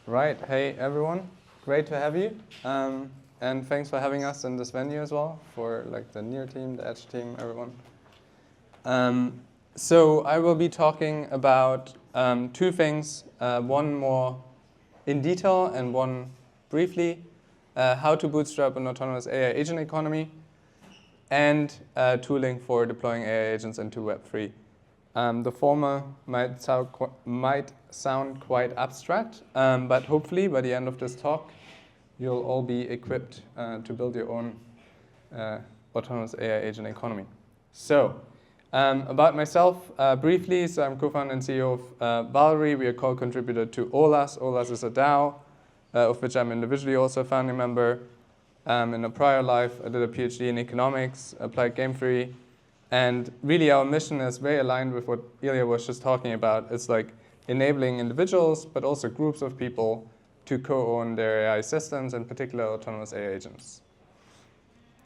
Right, hey everyone, great to have you, and thanks for having us in this venue as well, for like the Near team, the Edge team, everyone. So I will be talking about two things, one more in detail and one briefly, how to bootstrap an autonomous AI agent economy, and tooling for deploying AI agents into Web3. The former might sound quite abstract, but hopefully by the end of this talk, you'll all be equipped to build your own autonomous AI agent economy. So, about myself, briefly, so I'm co-founder and CEO of Valory. We are co-contributor to Allas. Allas is a DAO, of which I'm individually also a founding member. In a prior life, I did a PhD in economics, applied game theory, and really our mission is very aligned with what Ilya was just talking about. It's like enabling individuals, but also groups of people to co-own their AI systems, in particular autonomous AI agents.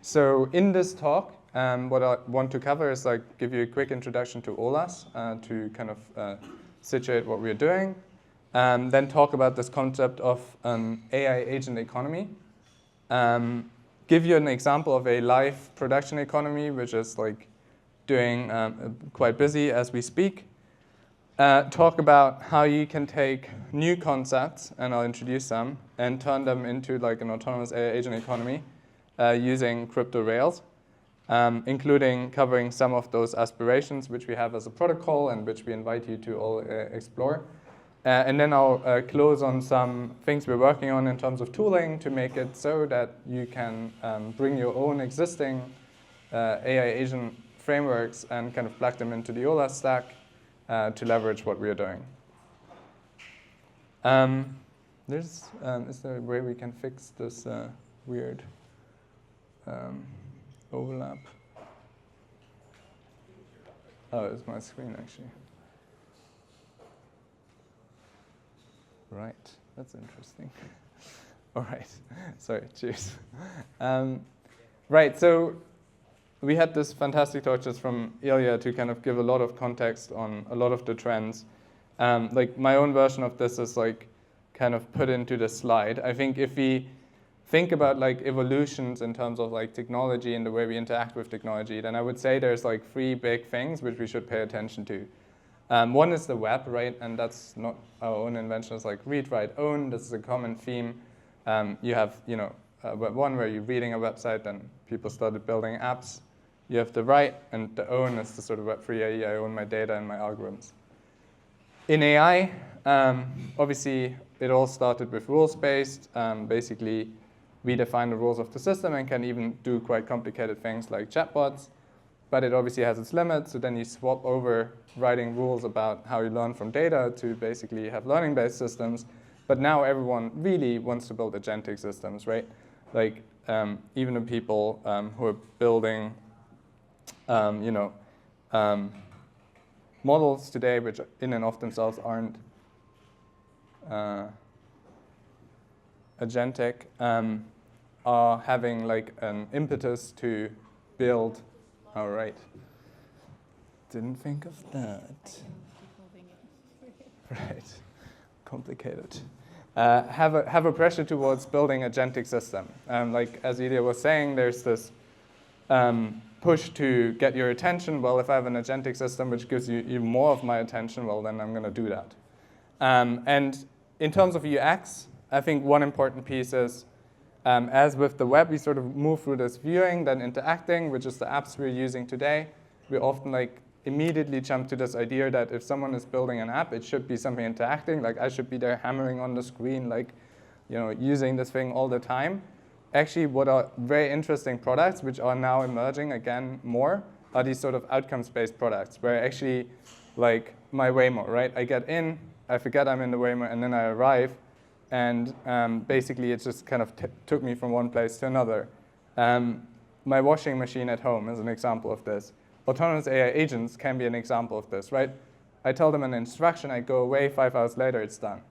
So in this talk, what I want to cover is like give you a quick introduction to Allas to kind of situate what we're doing, then talk about this concept of an AI agent economy, give you an example of a live production economy, which is like doing quite busy as we speak, talk about how you can take new concepts, and I'll introduce some, and turn them into like an autonomous AI agent economy using crypto rails, including covering some of those aspirations which we have as a protocol and which we invite you to all explore. And then I'll close on some things we're working on in terms of tooling to make it so that you can bring your own existing AI agent frameworks and kind of plug them into the Allas stack to leverage what we are doing. Is there a way we can fix this weird overlap? Oh, it's my screen actually. Right, that's interesting. All right, sorry, cheers. Right, so we had this fantastic talk just from Ilya to kind of give a lot of context on a lot of the trends. Like my own version of this is like kind of put into the slide. I think if we think about like evolutions in terms of like technology and the way we interact with technology, then I would say there's like three big things which we should pay attention to. One is the web, right? And that's not our own invention. It's like read, write, own. This is a common theme. You have, Web 1 where you're reading a website, and people started building apps. You have the write, and the own is the sort of Web3 AE. I own my data and my algorithms. In AI, obviously, it all started with rules-based. Basically, we define the rules of the system and can even do quite complicated things like chatbots. But it obviously has its limits, so then you swap over writing rules about how you learn from data to basically have learning-based systems. But now everyone really wants to build agentic systems, right? Like even the people who are building models today, which in and of themselves aren't agentic, are having like an impetus to build. All right. Didn't think of that. Right. Complicated. Have a pressure towards building a agentic system. Like as Ilya was saying, there's this push to get your attention. Well, if I have an agentic system which gives you even more of my attention, well, then I'm going to do that. And in terms of UX, I think one important piece is, as with the web, we sort of move through this viewing, then interacting, which is the apps we're using today. We often like immediately jump to this idea that if someone is building an app, it should be something interacting. Like I should be there hammering on the screen, like using this thing all the time. Actually, what are very interesting products, which are now emerging again more, are these sort of outcomes-based products, where actually, like my Waymo, right? I get in, I forget I'm in the Waymo, and then I arrive, and basically it just kind of took me from one place to another. My washing machine at home is an example of this. Autonomous AI agents can be an example of this, right? I tell them an instruction, I go away, 5 hours later, it's done.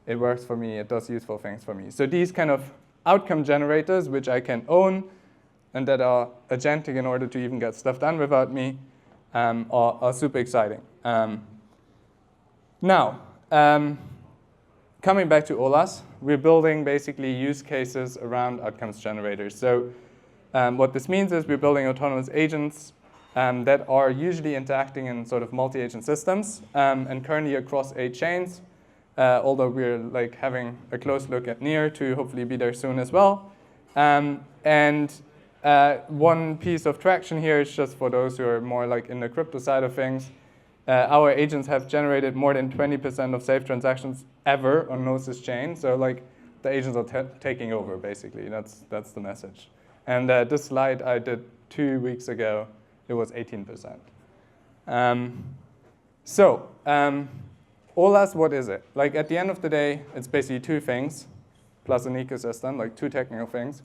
It works for me, it does useful things for me. So these kind of outcome generators, which I can own, and that are agentic in order to even get stuff done without me, are super exciting. Now, coming back to Allas, we're building basically use cases around outcomes generators. So what this means is we're building autonomous agents that are usually interacting in sort of multi-agent systems and currently across 8 chains, although we're like having a close look at near to hopefully be there soon as well. One piece of traction here is just for those who are more like in the crypto side of things. Our agents have generated more than 20% of safe transactions ever on Gnosis chain. So like the agents are taking over basically. That's the message. And this slide I did 2 weeks ago. It was 18%. Allas, what is it? Like at the end of the day, it's basically 2 things plus an ecosystem, like 2 technical things.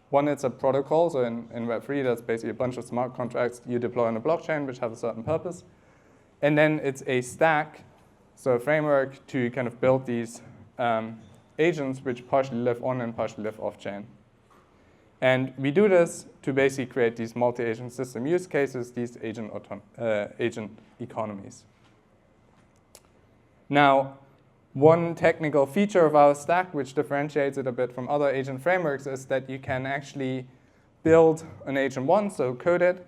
One, it's a protocol. So in Web3, that's basically a bunch of smart contracts you deploy on a blockchain which have a certain purpose. And then it's a stack, so a framework to kind of build these agents which partially live on and partially live off-chain. And we do this to basically create these multi-agent system use cases, these agent economies. Now, one technical feature of our stack, which differentiates it a bit from other agent frameworks, is that you can actually build an agent once, so code it,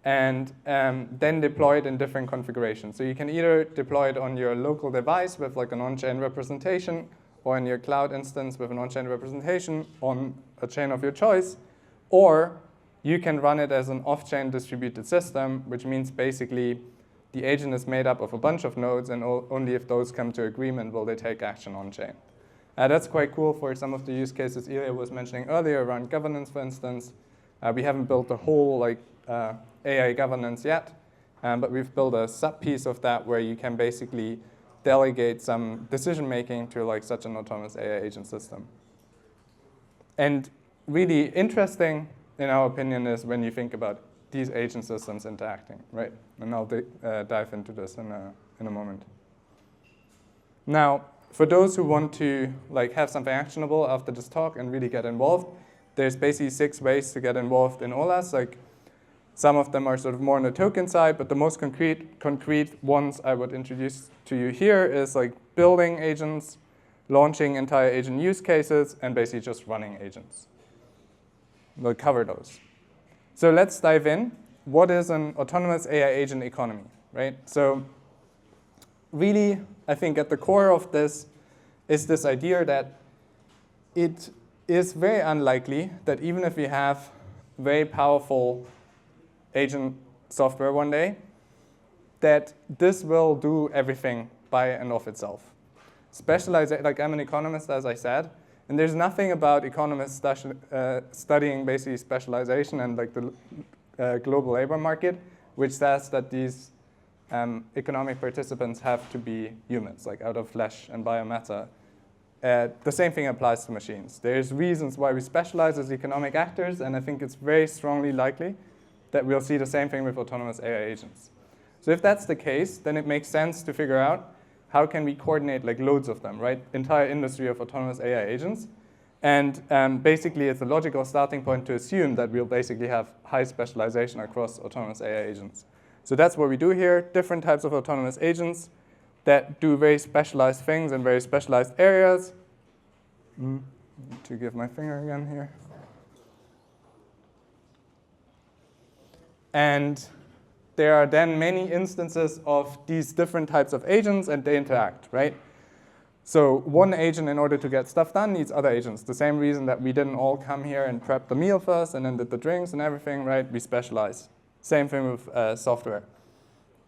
and then deploy it in different configurations. So you can either deploy it on your local device with like an on-chain representation, or in your cloud instance with an on-chain representation on a chain of your choice, or you can run it as an off-chain distributed system, which means basically the agent is made up of a bunch of nodes, and only if those come to agreement will they take action on-chain. That's quite cool for some of the use cases Ilya was mentioning earlier around governance, for instance. We haven't built the whole like AI governance yet, but we've built a sub-piece of that where you can basically delegate some decision-making to like such an autonomous AI agent system. And really interesting, in our opinion, is when you think about these agent systems interacting, right? And I'll dive into this in a moment. Now, for those who want to like have something actionable after this talk and really get involved, there's basically 6 ways to get involved in Allas. Like some of them are sort of more on the token side, but the most concrete ones I would introduce to you here is like building agents, launching entire agent use cases, and basically just running agents. We'll cover those. So let's dive in. What is an autonomous AI agent economy, right? So really, I think at the core of this is this idea that it is very unlikely that even if we have very powerful agent software one day, that this will do everything by and of itself. Specialization, like I'm an economist, as I said, and there's nothing about economists studying basically specialization and like the global labor market, which says that these economic participants have to be humans, like out of flesh and biomatter. The same thing applies to machines. There's reasons why we specialize as economic actors, and I think it's very strongly likely that we'll see the same thing with autonomous AI agents. So if that's the case, then it makes sense to figure out how can we coordinate like loads of them, right? Entire industry of autonomous AI agents. And basically, it's a logical starting point to assume that we'll basically have high specialization across autonomous AI agents. So that's what we do here, different types of autonomous agents that do very specialized things in very specialized areas. To give my finger again here. And there are then many instances of these different types of agents, and they interact, right? So one agent, in order to get stuff done, needs other agents. The same reason that we didn't all come here and prep the meal first and then did the drinks and everything, right? We specialize. Same thing with software.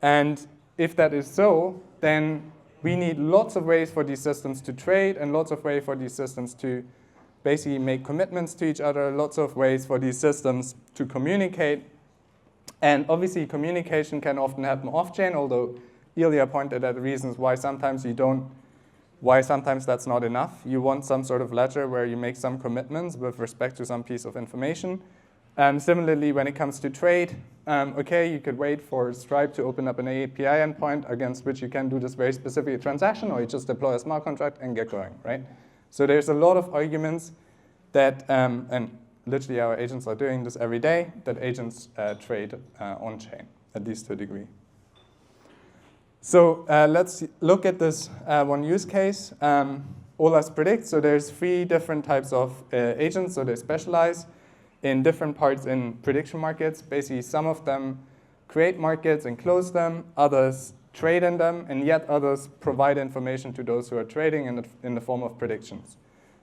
And if that is so, then we need lots of ways for these systems to trade and lots of ways for these systems to basically make commitments to each other, lots of ways for these systems to communicate. And obviously, communication can often happen off-chain, although Ilya pointed at the reasons why sometimes sometimes that's not enough. You want some sort of ledger where you make some commitments with respect to some piece of information. Similarly, when it comes to trade, okay, you could wait for Stripe to open up an API endpoint against which you can do this very specific transaction, or you just deploy a smart contract and get going, right? So there's a lot of arguments that, and literally our agents are doing this every day, that agents trade on-chain, at least to a degree. So let's look at this one use case. Allas Predict. So there's 3 different types of agents. So they specialize in different parts in prediction markets. Basically, some of them create markets and close them. Others trade in them. And yet others provide information to those who are trading in the form of predictions.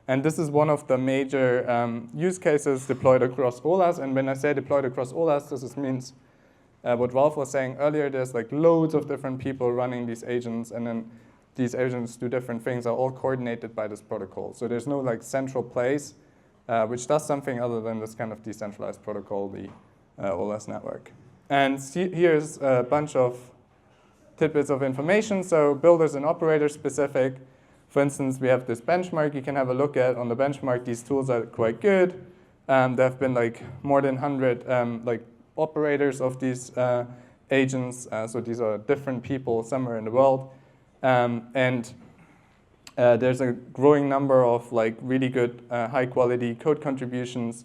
And this is one of the major use cases deployed across Allas. And when I say deployed across Allas, this means what Ralph was saying earlier, there's like loads of different people running these agents, and then these agents do different things, are all coordinated by this protocol. So there's no like central place which does something other than this kind of decentralized protocol, the Allas network. And here's a bunch of tidbits of information. So builders and operators specific. For instance, we have this benchmark you can have a look at. On the benchmark, these tools are quite good. There have been like more than 100 like operators of these agents. So these are different people somewhere in the world. And there's a growing number of like really good high quality code contributions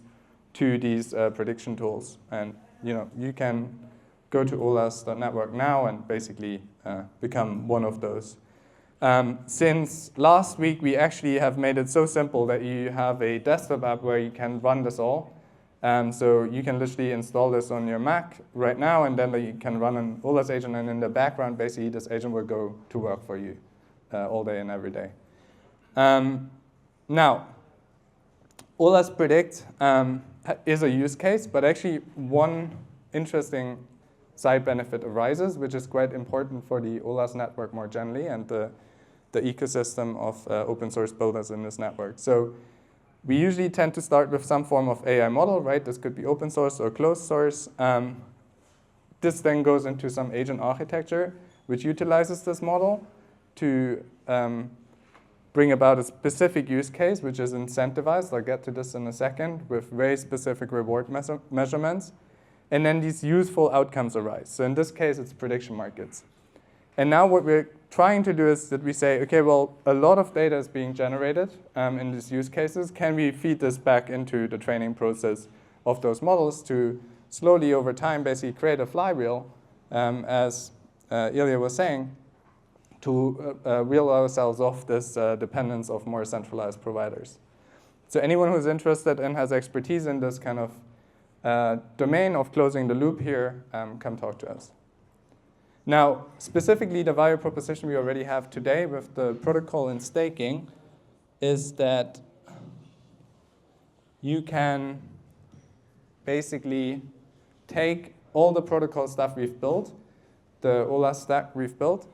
to these prediction tools. And you can go to Allas.network now and basically become one of those. Since last week, we actually have made it so simple that you have a desktop app where you can run this all. So you can literally install this on your Mac right now, and then you can run an Allas agent, and in the background, basically, this agent will go to work for you all day and every day. Now, Allas Predict is a use case, but actually one interesting side benefit arises, which is quite important for the Allas network more generally and the ecosystem of open source builders in this network. So we usually tend to start with some form of AI model, right? This could be open source or closed source. This then goes into some agent architecture, which utilizes this model to bring about a specific use case, which is incentivized. I'll get to this in a second, with very specific reward measurements. And then these useful outcomes arise. So in this case, it's prediction markets. And now what we're trying to do is that we say, OK, well, a lot of data is being generated in these use cases. Can we feed this back into the training process of those models to slowly, over time, basically create a flywheel, as Ilya was saying, to wheel ourselves off this dependence of more centralized providers? So anyone who's interested and has expertise in this kind of domain of closing the loop here, come talk to us. Now, specifically, the value proposition we already have today with the protocol and staking is that you can basically take all the protocol stuff we've built, the Allas stack we've built,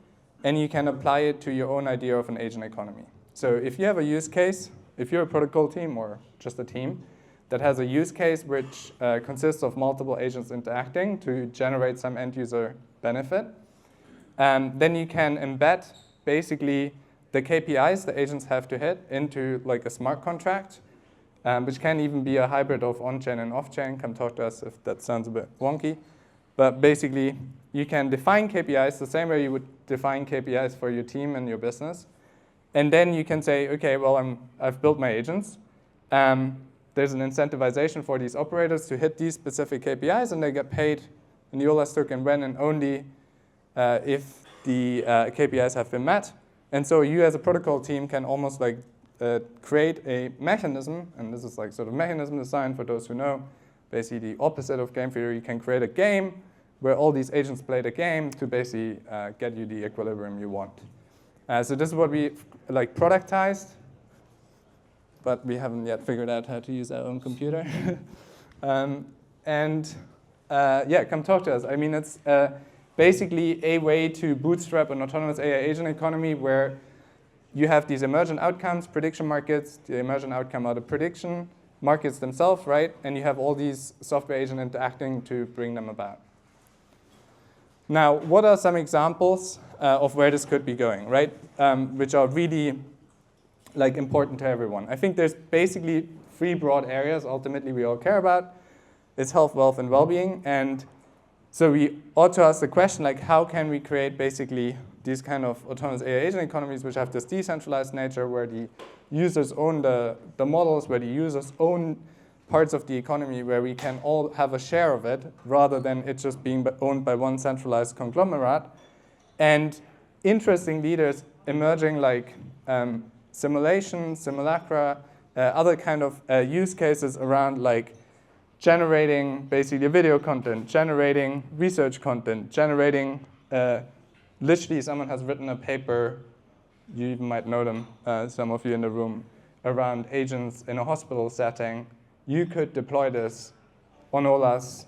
and you can apply it to your own idea of an agent economy. So if you have a use case, if you're a protocol team or just a team that has a use case which consists of multiple agents interacting to generate some end-user benefit, then you can embed basically the KPIs the agents have to hit into like a smart contract, which can even be a hybrid of on-chain and off-chain. Come talk to us if that sounds a bit wonky. But basically, you can define KPIs the same way you would define KPIs for your team and your business. And then you can say, OK, well, I've built my agents. There's an incentivization for these operators to hit these specific KPIs, and they get paid in the Allas token when and only if the KPIs have been met. And so you as a protocol team can almost like create a mechanism, and this is like sort of mechanism design for those who know, basically the opposite of game theory. You can create a game where all these agents play the game to basically get you the equilibrium you want. So this is what we like productized, but we haven't yet figured out how to use our own computer. Yeah, come talk to us. I mean, it's basically a way to bootstrap an autonomous AI agent economy where you have these emergent outcomes, prediction markets. The emergent outcome are the prediction markets themselves, right? And you have all these software agents interacting to bring them about. Now, what are some examples of where this could be going, right? Which are really like important to everyone. I think there's basically 3 broad areas ultimately we all care about. It's health, wealth, and well-being. And so we ought to ask the question, like, how can we create basically these kind of autonomous AI agent economies which have this decentralized nature where the users own the models, where the users own parts of the economy, where we can all have a share of it rather than it just being owned by one centralized conglomerate. And interestingly, there's emerging like simulation, simulacra, other kind of use cases around like generating basically video content, generating research content, generating, literally someone has written a paper, you even might know them, some of you in the room, around agents in a hospital setting. You could deploy this on Allas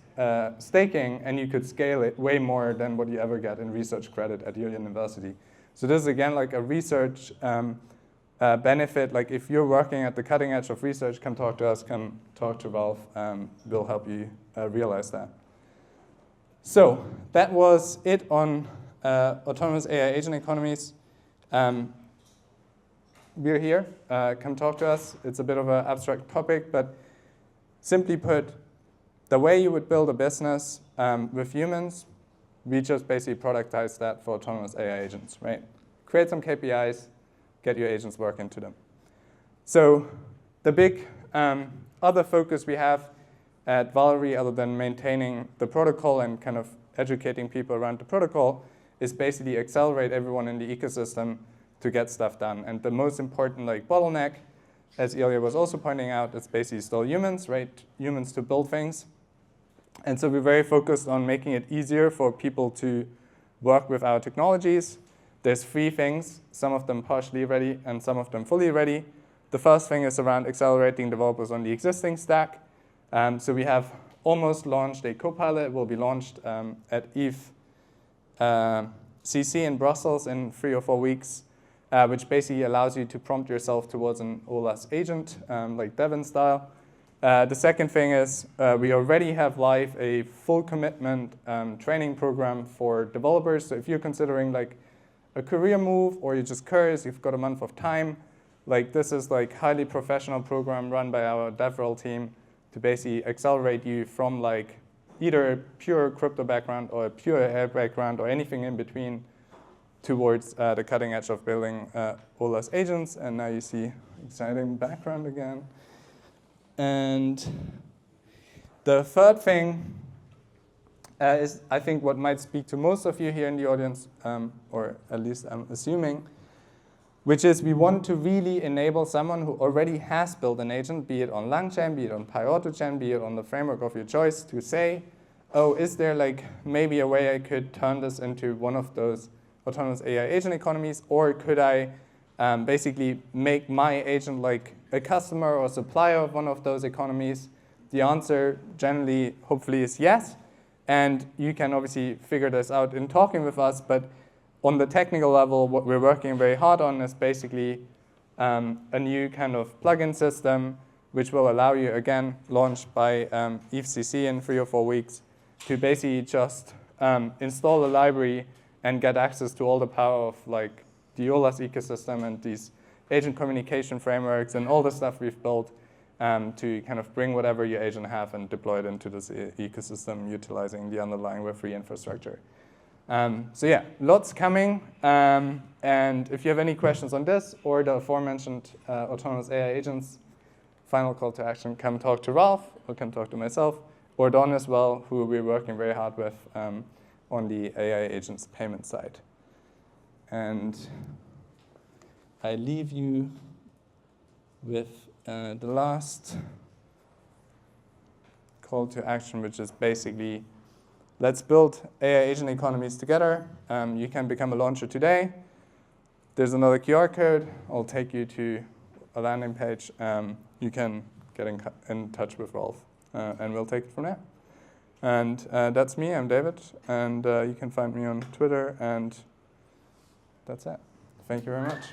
staking, and you could scale it way more than what you ever get in research credit at your university. So this is, again, like a research benefit. Like if you're working at the cutting edge of research, come talk to us, come talk to Ralph. We'll help you realize that. So that was it on autonomous AI agent economies. We're here. Come talk to us. It's a bit of an abstract topic, but simply put, the way you would build a business with humans, we just basically productize that for autonomous AI agents, right? Create some KPIs, get your agents work into them. So the big other focus we have at Valory, other than maintaining the protocol and kind of educating people around the protocol, is basically accelerate everyone in the ecosystem to get stuff done. And the most important like bottleneck, as Ilya was also pointing out, is basically still humans, right? Humans to build things. And so we're very focused on making it easier for people to work with our technologies. There's 3 things, some of them partially ready and some of them fully ready. The first thing is around accelerating developers on the existing stack. So we have almost launched a Copilot. It will be launched at ETH CC in Brussels in 3 or 4 weeks, which basically allows you to prompt yourself towards an Allas agent, like Devin style. The second thing is we already have live a full commitment training program for developers. So if you're considering like a career move or you're just curious, you've got a month of time, like this is like highly professional program run by our DevRel team to basically accelerate you from like either a pure crypto background or a pure AI background or anything in between towards the cutting edge of building Allas agents. And now you see exciting background again. And the third thing is, I think, what might speak to most of you here in the audience, or at least I'm assuming, which is we want to really enable someone who already has built an agent, be it on LangChain, be it on PyAutoGen, be it on the framework of your choice, to say, oh, is there like maybe a way I could turn this into one of those autonomous AI agent economies, or could I basically make my agent like a customer or supplier of one of those economies? The answer generally, hopefully, is yes. And you can obviously figure this out in talking with us. But on the technical level, what we're working very hard on is basically a new kind of plugin system, which will allow you, again, launched by ETHCC in 3 or 4 weeks, to basically just install a library and get access to all the power of like the Allas ecosystem and these agent communication frameworks and all the stuff we've built to kind of bring whatever your agent have and deploy it into this ecosystem utilizing the underlying Web3 infrastructure. So yeah, lots coming. And if you have any questions on this or the aforementioned autonomous AI agents, final call to action, come talk to Ralph or come talk to myself or Don as well, who we're working very hard with on the AI agents payment side. And I leave you with the last call to action, which is basically, let's build AI agent economies together. You can become a launcher today. There's another QR code. I'll take you to a landing page. You can get in touch with Ralph, and we'll take it from there. And that's me. I'm David. And you can find me on Twitter. And that's it. Thank you very much.